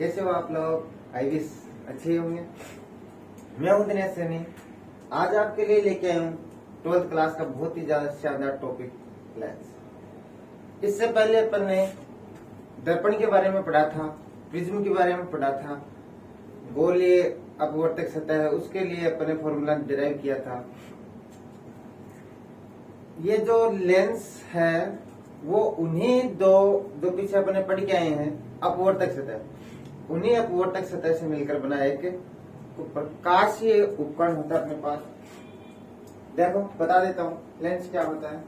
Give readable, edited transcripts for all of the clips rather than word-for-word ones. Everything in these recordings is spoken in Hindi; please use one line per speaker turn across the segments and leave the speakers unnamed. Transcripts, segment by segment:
कैसे हो आप लोग? आई विश अच्छे होंगे। मैं हूं दिनेश सैनी। आज आपके लिए लेके आया हूँ 12th क्लास का बहुत ही ज्यादा शानदार टॉपिक लेंस। इससे पहले अपन ने दर्पण के बारे में पढ़ा था, प्रिज्म के बारे में पढ़ा था, गोलीय अपवर्तक सतह है उसके लिए अपन ने फॉर्मूला डिराइव किया था। ये जो लेंस है वो उन्हीं दो पीछे अपन ने पढ़ के आए हैं अपवर्तक सतह, उन्हीं अपवर्तक सतह से मिलकर बना एक प्रकाशीय उपकरण होता है अपने पास। देखो बता देता हूँ लेंस क्या होता है।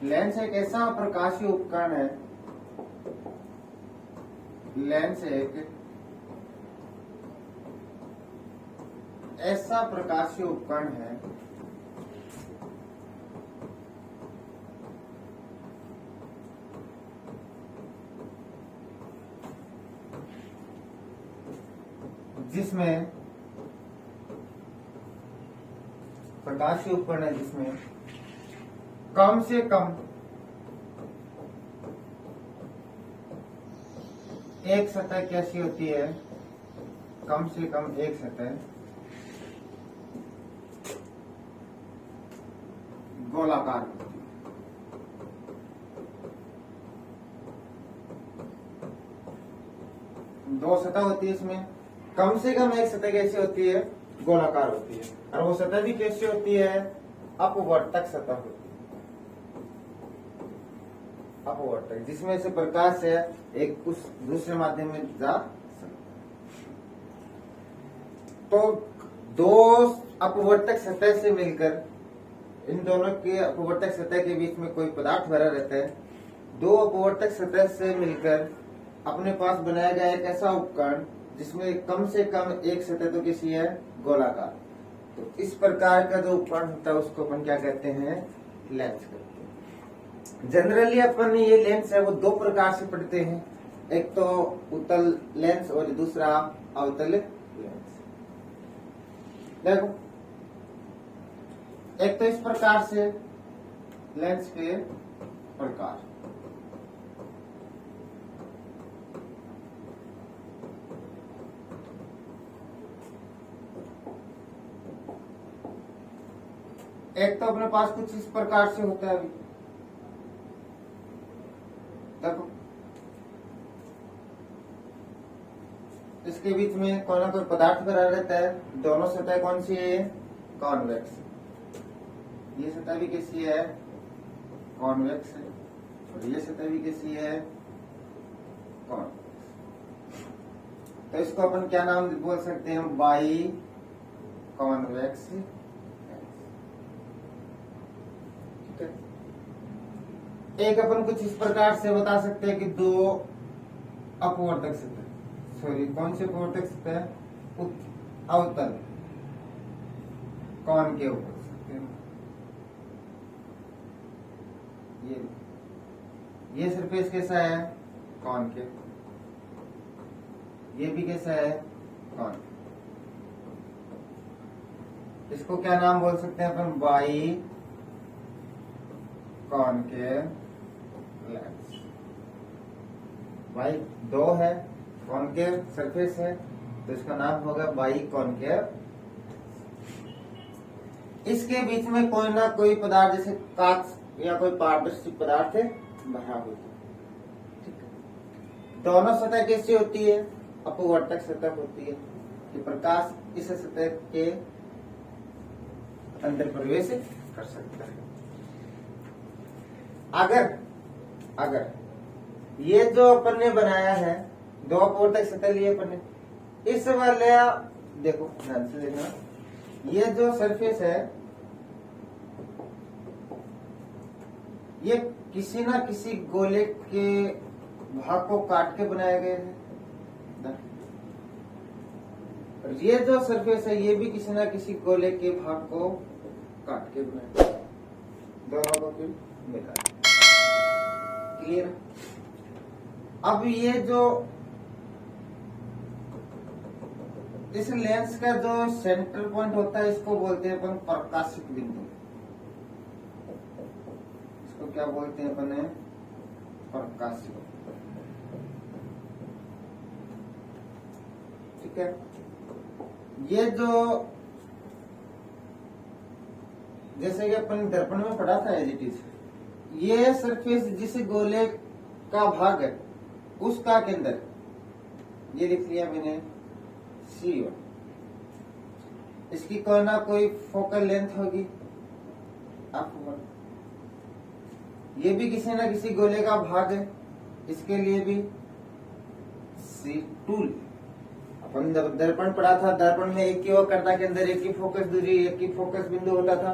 लेंस एक ऐसा प्रकाशीय उपकरण है, लेंस एक ऐसा प्रकाशीय उपकरण है जिसमें प्रकाशीय उपकरण है जिसमें कम से कम एक सतह कैसी होती है, कम से कम एक सतह गोलाकार होती है। दो सतह होती है, इसमें कम से कम एक सतह कैसी होती है, गोलाकार होती है। और वो सतह भी कैसी होती है, अपवर्तक सतह होती है। अपवर्तक जिसमें से प्रकाश है एक उस दूसरे माध्यम में जा सकता। तो दो अपवर्तक सतह से मिलकर, इन दोनों के अपवर्तक सतह के बीच में कोई पदार्थ भरा रहता है, दो अपवर्तक सतह से मिलकर अपने पास बनाया गया एक ऐसा उपकरण जिसमें कम से कम एक सतह तो किसी है गोलाकार। तो इस प्रकार का जो उपकरण होता है उसको अपन क्या कहते हैं, लेंस कहते हैं। जनरली अपन ये लेंस है वो दो प्रकार से पढ़ते हैं, एक तो उत्तल लेंस और दूसरा अवतल लेंस। देखो एक तो इस प्रकार से लेंस के प्रकार, एक तो अपने पास कुछ इस प्रकार से होता है। अभी देखो इसके बीच में कोई ना कोई पदार्थ भरा रहता है। दोनों सतह कौन सी है, कॉन्वेक्स। ये सतह भी कैसी है, कॉन्वेक्स है, और ये सतह भी कैसी है, कॉन्वेक्स। तो इसको अपन क्या नाम बोल सकते हैं, बाई कॉन्वेक्स। एक अपन कुछ इस प्रकार से बता सकते हैं कि दो अपवर्तक सतह, सॉरी कौन से अपवर्तक सतह, अवतल कौन के ऊपर सकते हैं। ये सरफेस कैसा है, कौन के, ये भी कैसा है, कौन। इसको क्या नाम बोल सकते हैं अपन, बाई कॉनकेव लेंस। बाई दो है, कॉनकेव सरफेस है, तो इसका नाम होगा बाई कॉनकेव। इसके बीच में कोई ना कोई पदार्थ जैसे कांच या कोई पारदर्शी पदार्थ है भरा होता है। ठीक है। दोनों सतह कैसी होती है, अपवर्तक सतह होती है कि प्रकाश इस सतह के अंदर प्रवेश कर सकता है। अगर ये जो अपन ने बनाया है, दो अपवर्तक सतह लिए अपन ने, इस वाले देखो ध्यान से देखना, ये जो सरफेस है ये किसी ना किसी गोले के भाग को काट के बनाए गए हैं। और ये जो सरफेस है ये भी किसी ना किसी गोले के भाग को काट के बनाया, दोनों को फिर मिला। क्लियर। अब ये जो इस लेंस का जो सेंटर पॉइंट होता है इसको बोलते हैं अपन प्रकाशिक बिंदु। इसको क्या बोलते हैं अपन, प्रकाशिक। ठीक है। ये जो जैसे कि अपन दर्पण में पढ़ा था एज इट इज, ये सरफेस जिस गोले का भाग है उसका केंद्र, ये लिख लिया मैंने C1। इसकी कोई ना कोई फोकल लेंथ होगी F1। ये भी किसी ना किसी गोले का भाग है, इसके लिए भी C2। अपन जब दर्पण पढ़ा था, दर्पण में एक ही वक्रता के अंदर एक ही फोकस दूरी, एक ही फोकस बिंदु होता था।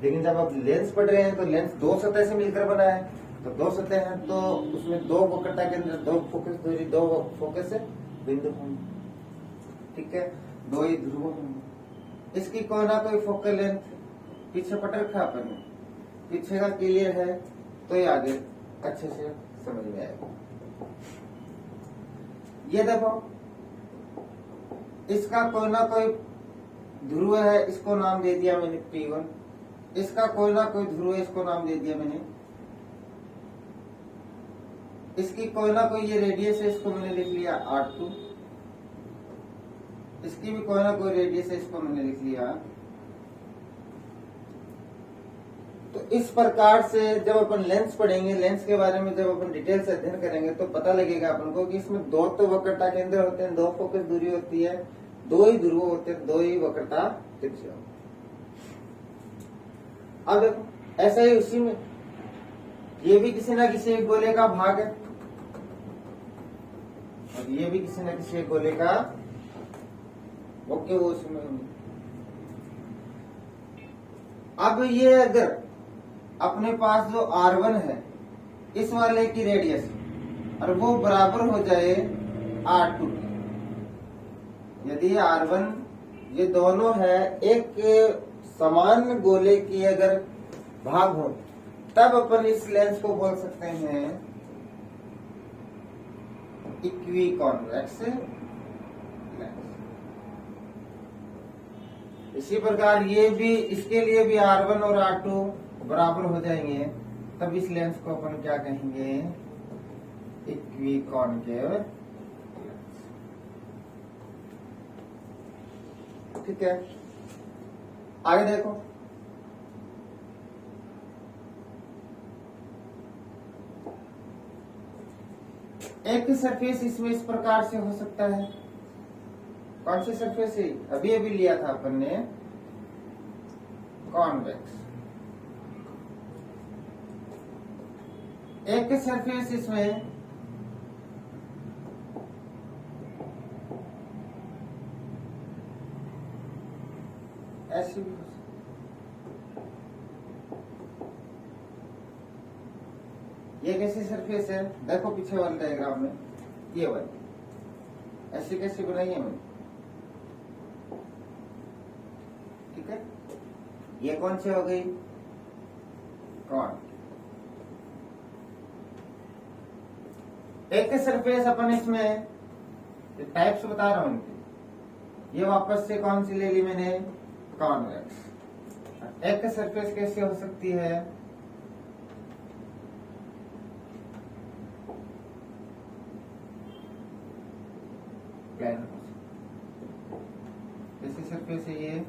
लेकिन जब आप लेंस पढ़ रहे हैं तो लेंस दो सतह से मिलकर बना है, तो दो सतह हैं तो उसमें दो वक्रता के अंदर दो फोकस दूरी, दो फोकस बिंदु होंगे, ठीक है, दो ही ध्रुव होंगे। इसकी कोई ना कोई फोकल लेंथ पीछे पट रखा अपन ने, पीछे का क्लियर है तो ये आगे अच्छे से समझ में आएगा। ये देखो, इसका कोई ना कोई ध्रुव है, इसको नाम दे दिया मैंने P1। इसका कोई ना कोई ध्रुव है, इसको नाम दे दिया मैंने। इसकी कोई ना कोई ये रेडियस है, इसको मैंने लिख लिया R2। इसकी भी कोई ना कोई रेडियस है, इसको मैंने लिख लिया। तो इस प्रकार से जब अपन लेंस पढ़ेंगे, लेंस के बारे में जब अपन डिटेल से अध्ययन करेंगे तो पता लगेगा अपन को कि इसमें दो तो वक्रता केंद्र होते हैं, दो फोकस दूरी होती है, दो ही ध्रुव होते हैं, दो ही वक्रता त्रिज्या। अब देखो, ऐसा ही उसी में ये भी किसी ना किसी एक गोले का भाग है और ये भी किसी ना किसी एक गोले का, ओके, वो उसमें। अब ये अगर अपने पास जो R1 है, इस वाले की रेडियस, और वो बराबर हो जाए R2, यदि R1 ये दोनों है एक समान गोले की अगर भाग हो, तब अपन इस लेंस को बोल सकते हैं इक्विकॉन्वेक्स लेंस। इसी प्रकार ये भी, इसके लिए भी R1 और R2 बराबर हो जाएंगे, तब इस लेंस को अपन क्या कहेंगे, इक्विकॉन्केव लेंस, ठीक है। आगे देखो, एक सरफेस इसमें इस प्रकार से हो सकता है। कौन सी सरफेस है? अभी अभी लिया था अपन ने, कॉन्वेक्स। एक सरफेस इसमें ऐसी भी हो सकती, ये कैसी सरफेस है? देखो पीछे वाले डायग्राम में, ये वाली ऐसी कैसी बनाई है मैंने, ठीक है। ये कौन सी हो गई? कौन? एक सरफेस अपन इसमें टाइप्स बता रहा हूं इनकी, ये वापस से कौन सी ले ली मैंने? कॉन्वेक्स। एक सरफेस कैसे हो सकती है? प्लेन। कैसी सरफेस है ये?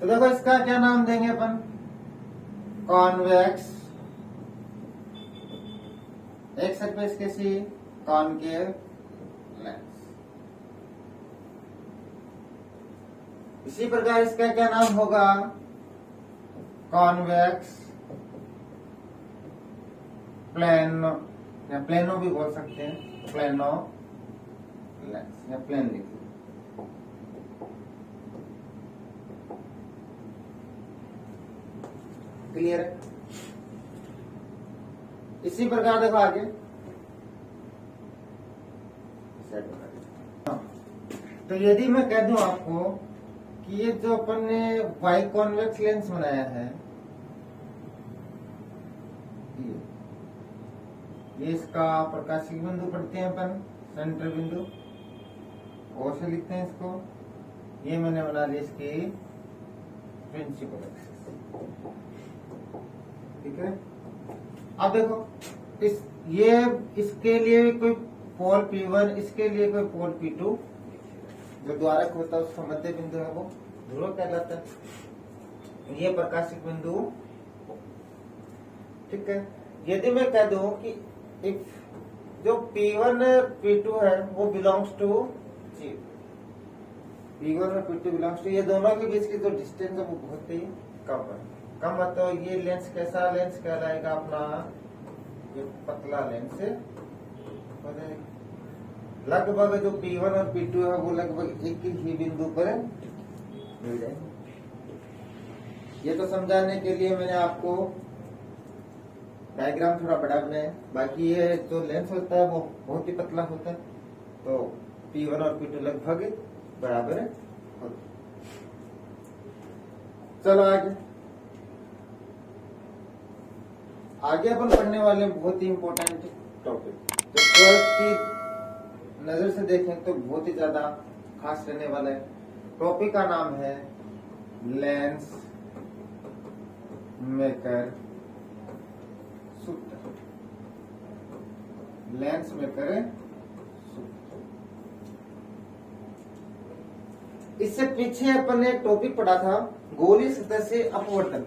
तो देखो, इसका क्या नाम देंगे अपन? कॉन्वेक्स। एक सरफेस कैसी? Concave lens. इसी प्रकार इसका क्या नाम होगा? कॉन्वेक्स प्लेनो, या प्लेनो भी बोल सकते हैं, प्लेनो लेंस, या प्लेन लिखिए। क्लियर है? इसी प्रकार देखो आगे, तो यदि मैं कह दूं आपको कि ये जो अपन ने वाई कॉन्वेक्स लेंस बनाया है, ये इसका प्रकाशिक बिंदु पढ़ते हैं अपन, सेंटर बिंदु, और से लिखते हैं इसको। ये मैंने बना लिया इसकी प्रिंसिपल एक्सिस, ठीक है। अब देखो, ये इसके लिए कोई पोल P1, इसके लिए कोई पोल P2, जो द्वारक होता है उसका मध्य बिंदु है वो ध्रुव कहलाता है। ये प्रकाशिक बिंदु, ठीक है। यदि मैं कह दूं कि इफ जो P1 P2 है वो बिलोंग्स टू G, P1 और P2 बिलोंग्स टू, ये दोनों के बीच की जो डिस्टेंस है वो बहुत ही कम है। कम है तो ये लेंस कैसा लेंस कहलाएगा अपना, ये पतला लेंस है। लगभग जो P1 और P2 है वो लगभग एक ही बिंदु पर मिल जाएंगे। ये तो समझाने के लिए मैंने आपको डायग्राम थोड़ा बड़ा बनाया, बाकी ये जो लेंस होता है वो बहुत ही पतला होता है, तो P1 और P2 लगभग बराबर होते। चलो आगे अपन पढ़ने वाले बहुत ही इंपॉर्टेंट टॉपिक, तो 12th की नजर से देखें तो बहुत ही ज्यादा खास रहने वाला है। टॉपिक का नाम है लेंस मेकर सूत्र। लेंस मेकर सूत्र। इससे पीछे अपन ने एक टॉपिक पढ़ा था गोलीय सतह से अपवर्तन।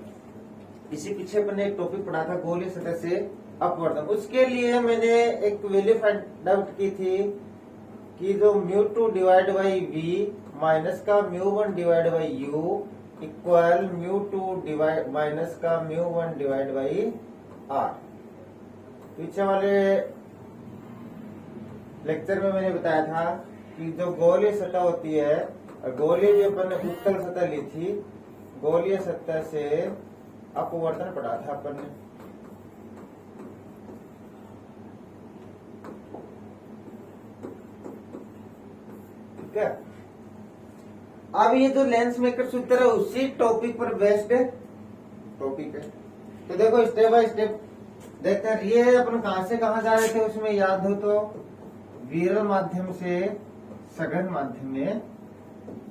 इसी पीछे अपन ने एक टॉपिक पढ़ा था गोलीय सतह से अपवर्तन। उसके लिए मैंने एक वैल्यू फाइंड आउट की थी कि जो μ2 डिवाइड बाई v माइनस का μ1 divide by u equal μ2 divide minus का μ1 डिवाइड बाई r। पीछे वाले लेक्चर में मैंने बताया था कि जो गोलीय सतह होती है, गोलीय अपन ने उत्तल सतह ली थी, गोलीय सतह से अपवर्तन पढ़ा था अपन ने। ठीक है, अब ये जो लेंस मेकर सूत्र है उसी टॉपिक पर बेस्ड टॉपिक है। तो देखो स्टेप बाय स्टेप देखते हैं। ये अपन कहां से कहां जा रहे थे, उसमें याद हो तो विरल माध्यम से सघन माध्यम में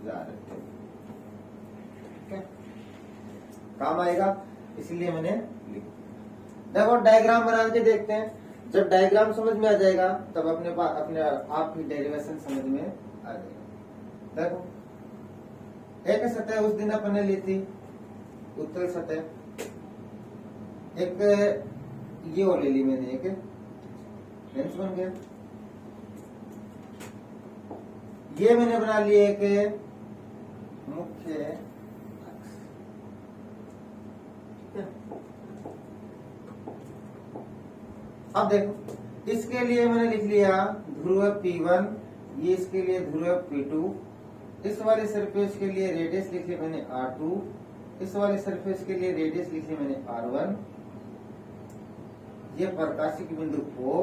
जा रहे थे। ठीक है, काम आएगा इसलिए मैंने लिखा। देखो डायग्राम बना के देखते हैं। जब डायग्राम समझ में आ जाएगा तब अपने आप की डेरिवेशन समझ में आ जाएगा। देखो एक सतह उस दिन अपन ने ली थी उत्तल सतह, एक ये और ले ली मैंने, एक लेंस बन गया। ये मैंने बना लिया एक मुख्य अक्ष। ठीक है, अब देखो इसके लिए मैंने लिख लिया ध्रुव P1, ये इसके लिए ध्रुव P2। इस वाले सरफेस के लिए रेडियस लिख लिया मैंने R2, इस वाले सरफेस के लिए रेडियस लिख लिया मैंने R1। ये प्रकाशिक बिंदु O,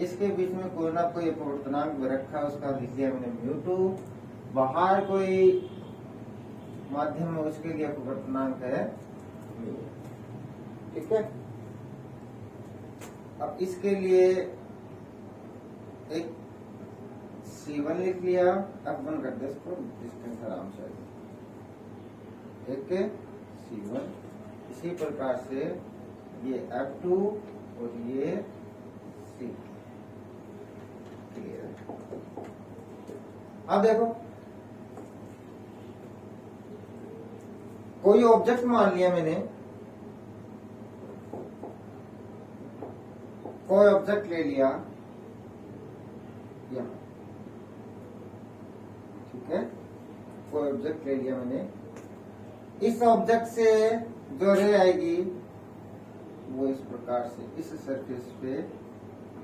इसके बीच में कोई ना कोई अपवर्तनांक रखा, उसका लिख लिया मैंने μ2। बाहर कोई माध्यम में उसके लिए अपवर्तनांक है μ। ठीक है, अब इसके लिए एक C1 लिख लिया। अब बन कर दे इसको डिस्टेंस आराम से, एक C1। इसी प्रकार से ये F2 और ये C। अब देखो कोई ऑब्जेक्ट मान लिया मैंने, कोई ऑब्जेक्ट ले लिया यहाँ। ठीक है, कोई ऑब्जेक्ट ले लिया मैंने। इस ऑब्जेक्ट से जो रे आएगी वो इस प्रकार से इस सरफेस पे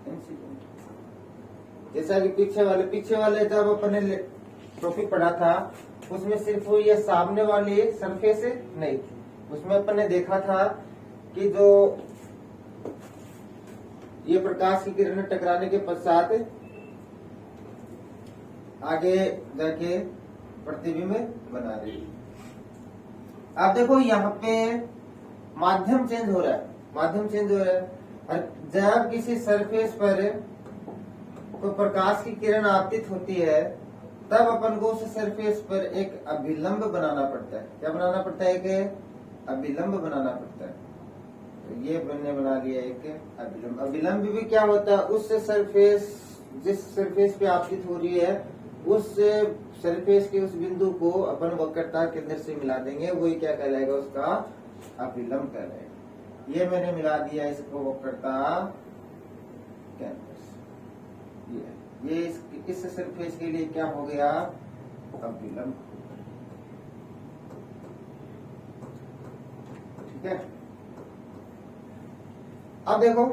इंसिडेंट, जैसा कि पीछे वाले जब अपने टॉपिक पढ़ा था उसमें सिर्फ ये सामने वाली सरफेस नहीं थी। उसमें अपन ने देखा था कि जो ये प्रकाश की किरणें टकराने के पश्चात आगे जाके प्रतिबिंब बना रही है। आप देखो यहाँ पे माध्यम चेंज हो रहा है, और जब किसी सरफेस पर कोई प्रकाश की किरण आपतित होती है तब अपन को उस सरफेस पर एक अभिलंब बनाना पड़ता है। क्या बनाना पड़ता है? कि अभिलंब बनाना पड़ता है। तो ये मैंने बना लिया एक अभिलंब। अभिलंब भी क्या होता है, उस सरफेस जिस सरफेस पे आपतित हो रही है उस सरफेस के उस बिंदु को अपन वक्रता केंद्र से मिला देंगे, वही क्या कहलाएगा, उसका अभिलंब कहलाएगा। ये मैंने मिला दिया इसको वक्रता केंद्र से। ये इस सरफेस के लिए क्या हो गया, अभिलंब। ठीक है। अब देखो,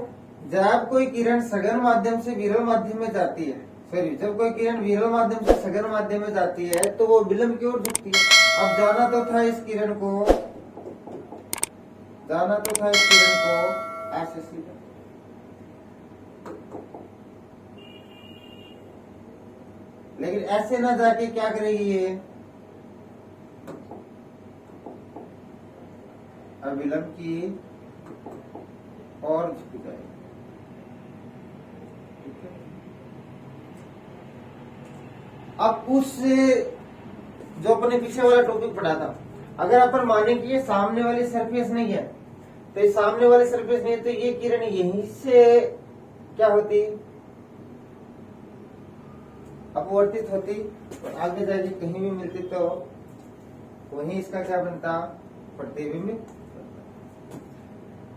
जब कोई किरण सघन माध्यम से विरल माध्यम में जाती है, सॉरी, जब कोई किरण विरल माध्यम से सघन माध्यम में जाती है तो वो विलंब की ओर झुकती है। अब जाना तो था इस किरण को ऐसे सीधा, लेकिन ऐसे ना जाके क्या करेगी ये, अभिलंब की और झुक जाएगी। अब उस जो अपने पीछे वाला टॉपिक पढ़ा था, अगर अपन माने कि ये सामने वाली सरफेस नहीं है, तो ये सामने वाली सरफेस नहीं है तो ये किरण यहीं से क्या होती, अपवर्तित होती, तो आगे जाके कहीं भी मिलती तो वहीं इसका क्या बनता, प्रतिबिंब।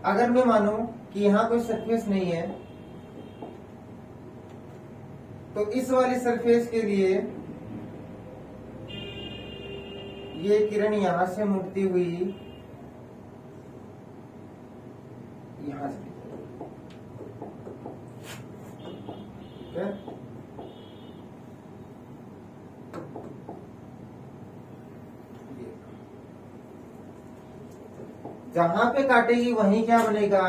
अगर मैं मानूं कि यहाँ कोई सरफेस नहीं है तो इस वाली सरफेस के लिए ये किरण यहां से मुड़ती हुई यहां से, ठीक है। जहां पे काटेगी वहीं क्या बनेगा,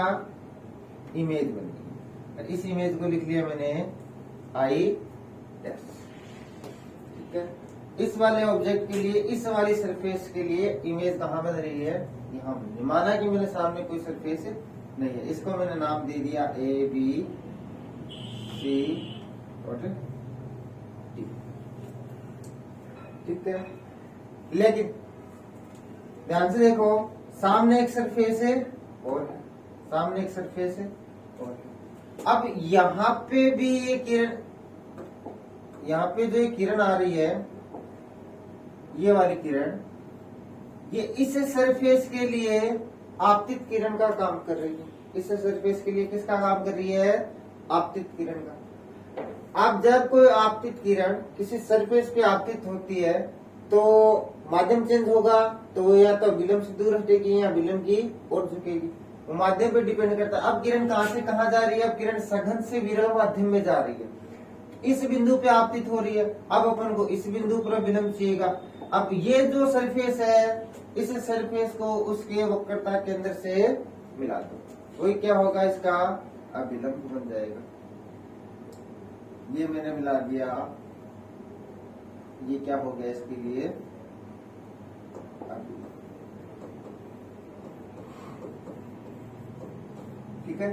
इमेज बनेगी। इस इमेज को लिख लिया मैंने आई डैश, ठीक है। इस वाले ऑब्जेक्ट के लिए, इस वाली सरफेस के लिए इमेज कहाँ बन रही है, यहाँ बन रही। माना कि मेरे सामने कोई सरफेस नहीं है, इसको मैंने नाम दे दिया ए बी सी और डी, ठीक है। लेकिन ध्यान से देखो, सामने एक सरफेस है और सामने एक सरफेस है और अब यहाँ पे भी ये किरण, यहाँ पे जो किरण आ रही है, ये वाली किरण, ये इस सरफेस के लिए आपतित किरण का काम कर रही है। इस सरफेस के लिए किसका काम कर रही है, आपतित किरण का। अब जब कोई आपतित किरण किसी सरफेस पे आपतित होती है तो माध्यम चेंज होगा, तो वो या तो विलंब से दूर हटेगी या विलंब की ओर झुकेगी, वो माध्यम पे डिपेंड करता है। अब किरण कहां से कहां जा रही है, अब किरण सघन से विरल माध्यम में जा रही है, इस बिंदु पे आपतित हो रही है। अब अपन को इस बिंदु पर विलंब चाहिएगा। अब ये जो सरफेस है, इस सरफेस को उसके वक्रता केंद्र से मिला दो, वही क्या होगा, इसका अभिलंब बन जाएगा। ये मैंने मिला दिया, ये क्या हो गया इसके लिए, ठीक है।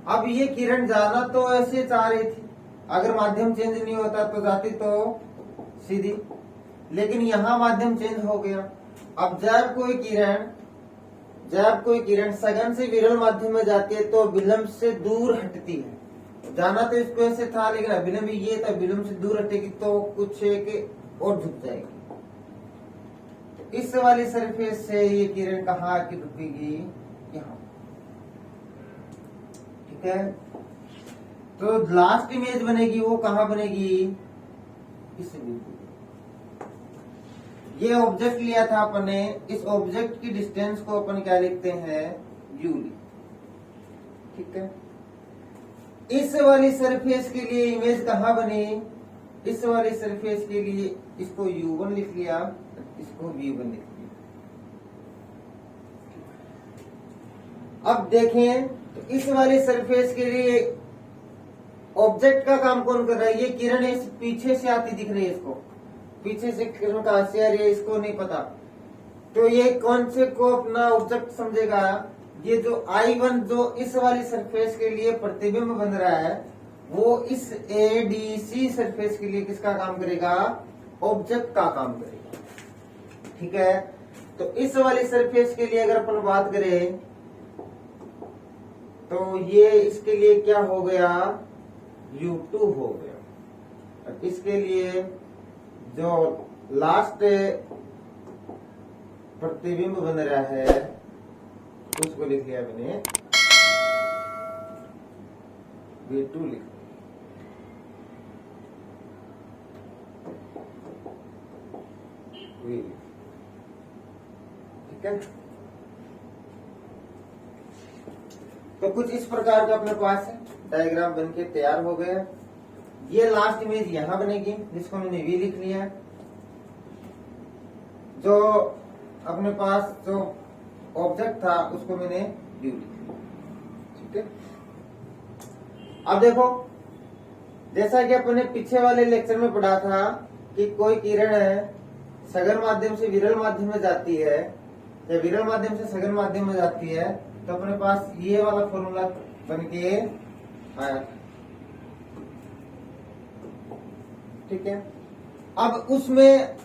अब ये किरण जाना तो ऐसे चाह रही थी, अगर माध्यम चेंज नहीं होता तो जाती तो सीधी, लेकिन यहां माध्यम चेंज हो गया। अब जब कोई किरण सघन से विरल माध्यम में जाती है तो विलंब से दूर हटती है। जाना तो इसको ऐसे था, लेकिन अभिलंब ये था, विलंब से दूर हटेगी तो कुछ एक और झुक जाएगी। तो इस वाली सरफेस से ये किरण कहाँ आके रुकेगी, यहाँ, ठीक है। तो लास्ट इमेज बनेगी वो कहाँ बनेगी, इस बिंदु। ये ऑब्जेक्ट लिया था अपन ने, इस ऑब्जेक्ट की डिस्टेंस को अपन क्या लिखते हैं, यू, ठीक है। इस वाली सरफेस के लिए इमेज कहाँ बनी, इस वाली सरफेस के लिए इसको U1 लिख लिया, इसको V1 लिख लिया। अब देखें तो इस वाली सरफेस के लिए ऑब्जेक्ट का काम कौन कर रहा है, ये किरण इस पीछे से आती दिख रही है, इसको पीछे से किरण कहां से आ रही है इसको नहीं पता, तो ये कौन से को अपना ऑब्जेक्ट समझेगा, ये जो I1 जो इस वाली सरफेस के लिए प्रतिबिंब बन रहा है वो इस ADC सरफेस के लिए किसका काम करेगा, ऑब्जेक्ट का काम करेगा, ठीक है। तो इस वाली सरफेस के लिए अगर अपन बात करें तो ये इसके लिए क्या हो गया, U2 हो गया। और इसके लिए जो लास्ट प्रतिबिंब बन रहा है उसको लिख लिया मैंने V2 लिख। ठीक है, तो कुछ इस प्रकार का अपने पास डायग्राम बनके तैयार हो गया। ये लास्ट इमेज यहां बनेगी जिसको मैंने V लिख लिया। जो अपने पास जो ऑब्जेक्ट था उसको मैंने U लिख लिया। ठीक है, अब देखो जैसा कि अपने पीछे वाले लेक्चर में पढ़ा था कि कोई किरण सघन माध्यम से विरल माध्यम में जाती है या विरल माध्यम से सघन माध्यम में जाती है, तो अपने पास ये वाला फॉर्मूला बन के आया। ठीक है, अब उसमें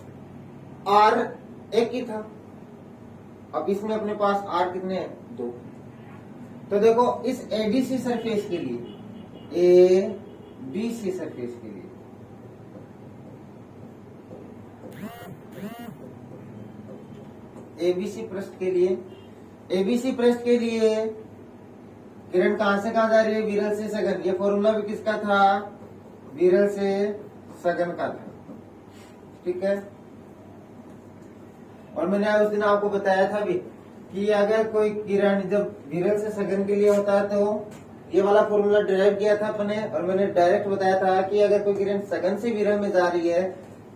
R एक ही था, अब इसमें अपने पास R कितने हैं, 2। तो देखो इस ABC सरफेस के लिए, ABC सरफेस के लिए ABC पृष्ठ के लिए, ABC पृष्ठ के लिए किरण कहां से कहां जा रही है, विरल से सघन। ये फॉर्मूला भी किसका था, विरल से सघन का था। ठीक है, और मैंने उस दिन आपको बताया था भी कि अगर कोई किरण जब विरल से सघन के लिए होता है तो ये वाला फॉर्मूला डिराइव किया था अपने, और मैंने डायरेक्ट बताया था कि अगर कोई किरण सघन से विरल में जा रही है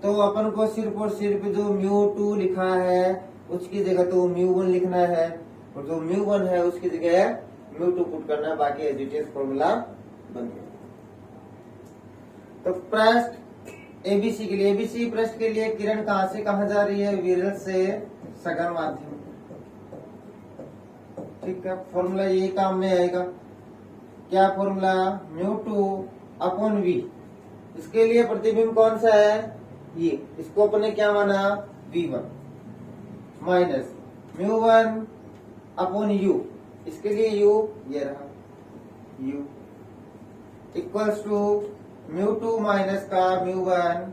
तो अपन को सिर्फ और सिर्फ जो μ2 लिखा है उसकी जगह तो μ1 लिखना है, और जो μ1 है उसकी जगह μ2 पुट करना है, बाकी एज इट इज फॉर्मूला बन गया। तो पृष्ठ एबीसी के लिए, एबीसी पृष्ठ के लिए किरण कहां से कहां जा रही है, विरल से सघन माध्यम। ठीक है, फॉर्मूला यही काम में आएगा। क्या फॉर्मूला, μ2/V। इसके लिए प्रतिबिंब कौन सा है, ये, इसको अपने क्या माना, V1 माइनस μ1/U। इसके लिए U ये रहा, U इक्वल्स टू μ2 माइनस का μ1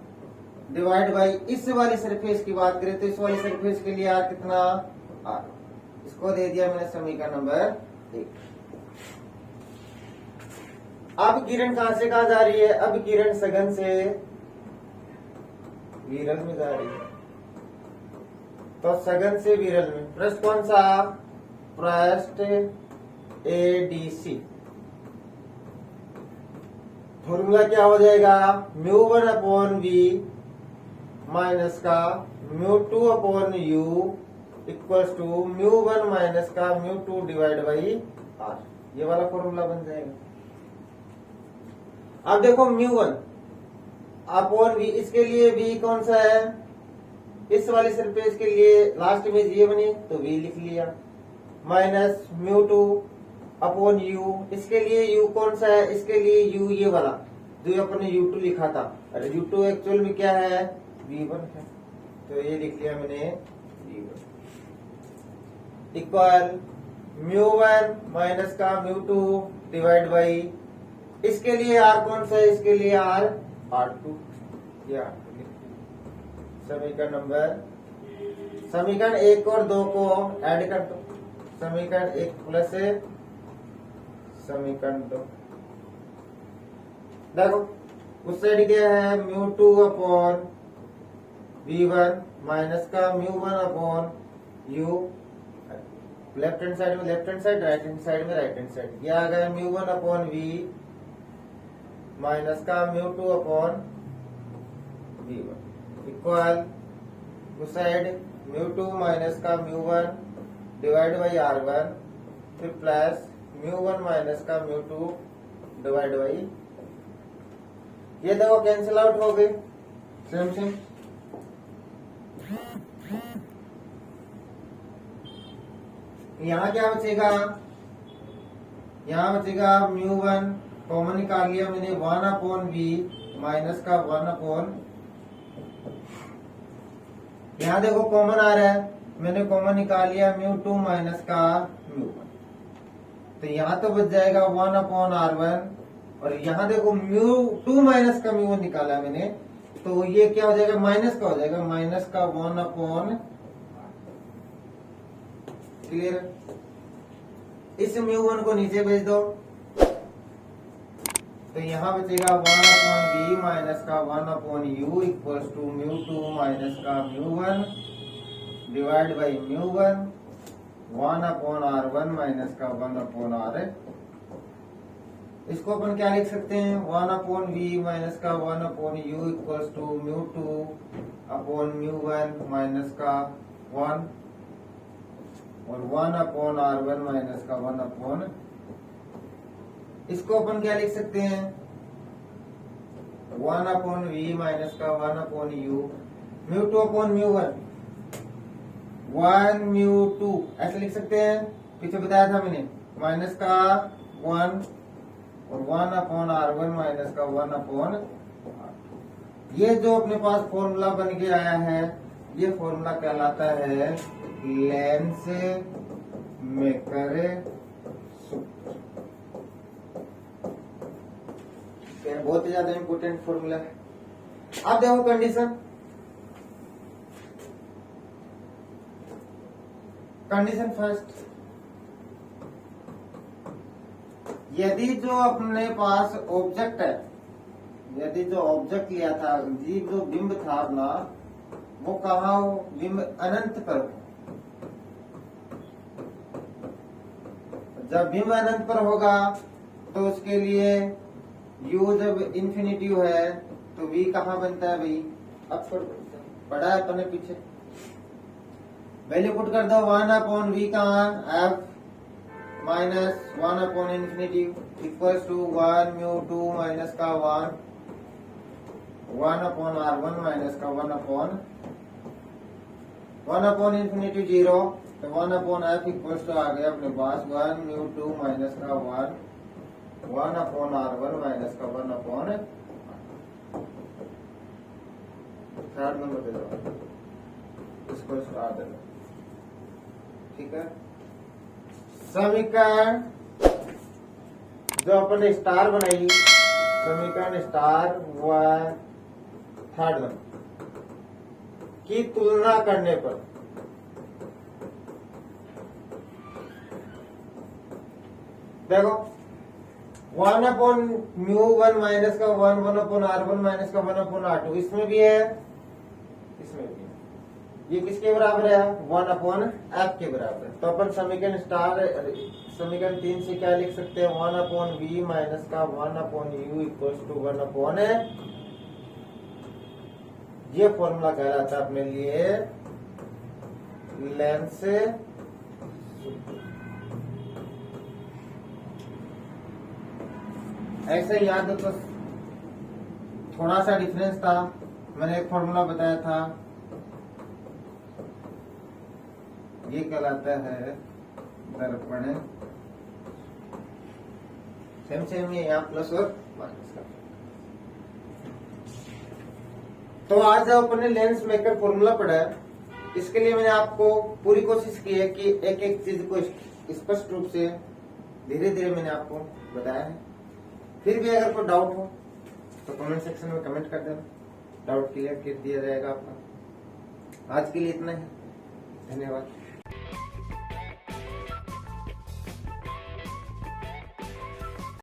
डिवाइड बाई, इस वाली सरफेस की बात करें तो इस वाली सरफेस के लिए R कितना, R। इसको दे दिया मैंने समीकरण नंबर 1। अब किरण कहां से कहां जा रही है, अब किरण सघन से विरल में जा रही है, तो सघन से विरल में पृष्ठ कौन सा, पृष्ठ ADC। फॉर्मूला क्या हो जाएगा, μ1/V माइनस का μ2/U इक्वल्स टू μ1 माइनस का μ2 डिवाइड बाई R। ये वाला फॉर्मूला बन जाएगा। अब देखो μ1/V, इसके लिए V कौन सा है, इस वाली सरफेस के लिए लास्ट इमेज ये बनी तो V लिख लिया, माइनस μ2/U। इसके लिए U कौन सा है, इसके लिए U ये वाला जो अपने U2 लिखा था, अरे U2 एक्चुअल में क्या है, V1 है, तो ये लिख लिया मैंने V1 इक्वल μ1 माइनस का μ2 डिवाइड बाई, इसके लिए R कौन सा है, इसके लिए R2, ये R2। समीकरण नंबर, समीकरण 1 और 2 को ऐड कर दो, समीकरण 1 प्लस समीकरण 2। देखो उस साइड क्या है, μ2/V1 माइनस का μ1/U। लेफ्ट हैंड साइड में left hand side, right hand side में राइट हैंड साइड। ये आ गया μ1/V माइनस का μ2/V1 इक्वल उस साइड μ2 माइनस का μ1 डिवाइड बाई R1, फिर प्लस μ1 माइनस का μ2 डिवाइड बाई, ये देखो कैंसिल आउट हो गए, सेम सेम। यहाँ क्या बचेगा, यहाँ बचेगा μ1 कॉमन निकाल लिया मैंने, 1/V माइनस का 1/, यहाँ देखो कॉमन आ रहा है, मैंने कॉमन निकाल लिया μ2 माइनस का μ1। तो यहाँ तो बच जाएगा 1/r1, और यहाँ देखो μ2 माइनस का μ1 निकाला मैंने, तो ये क्या हो जाएगा, माइनस का हो जाएगा, माइनस का 1/, क्लियर। इस μ1 को नीचे भेज दो, तो यहाँ बचेगा 1/v माइनस का 1/u इक्वल्स टू μ2 माइनस का μ1 डिवाइड बाई μ1 1/r1 माइनस का 1/r। इसको अपन क्या लिख सकते हैं, 1/v माइनस का 1/u इक्वल्स टू μ2/μ1 माइनस का 1 और 1/r1 माइनस का 1/, इसको अपन क्या लिख सकते हैं, 1/v माइनस का 1/u μ2/μ1 1/μ2 ऐसे लिख सकते हैं, पीछे बताया था मैंने, माइनस का 1 और 1/r1 माइनस का 1/, ये जो अपने पास फॉर्मूला बन के आया है, ये फॉर्मूला कहलाता है लेंस मेकर सूत्र। बहुत ही ज्यादा इंपोर्टेंट फॉर्मूला है। अब देखो कंडीशन फर्स्ट, यदि जो अपने पास ऑब्जेक्ट है, यदि जो ऑब्जेक्ट लिया था, जो बिंब था अपना, वो कहा हो, बिंब अनंत पर हो। जब बिंब अनंत पर होगा तो उसके लिए u जब इंफिनिटिव है तो v कहाँ बनता है भाई, अपर बनता है, पढ़ा है अपने पीछे। वैल्यू पुट कर दो, 1/v कहाँ, f माइनस 1/इंफिनिटिव इक्वल्स टू 1/μ2 माइनस का 1/r1 माइनस का 1/इंफिनिटिव 0, तो 1/f इक्वल्स टू आ गया अपने पास 1/μ2 माइनस का 1/r1 माइनस का 1/, थर्ड नंबर दे दो, इसको स्टार दे दो, ठीक है। समीकरण जो अपन ने स्टार बनाई, समीकरण स्टार व थर्ड वन की तुलना करने पर देखो 1/μ1 माइनस का 1/r1 माइनस का 1/r2, इसमें भी है, इसमें भी है, ये किसके बराबर है, 1/f के बराबर है। तो अपन समीकरण 3 से क्या लिख सकते हैं, 1/v माइनस का 1/u इक्वल्स टू 1/, ये फॉर्मूला कहलाता है अपने लिए लेंस। ऐसे याद हो तो थोड़ा सा डिफरेंस था, मैंने एक फॉर्मूला बताया था, ये कहलाता है दर्पण। सेम ये यहाँ प्लस और माइनस का। तो आज जब अपने लेंस मेकर फॉर्मूला पढ़ा है, इसके लिए मैंने आपको पूरी कोशिश की है कि एक एक चीज को स्पष्ट रूप से धीरे धीरे मैंने आपको बताया है। फिर भी अगर कोई डाउट हो तो कमेंट सेक्शन में कमेंट कर देना, डाउट क्लियर कर दिया जाएगा आपका। आज के लिए इतना ही, धन्यवाद।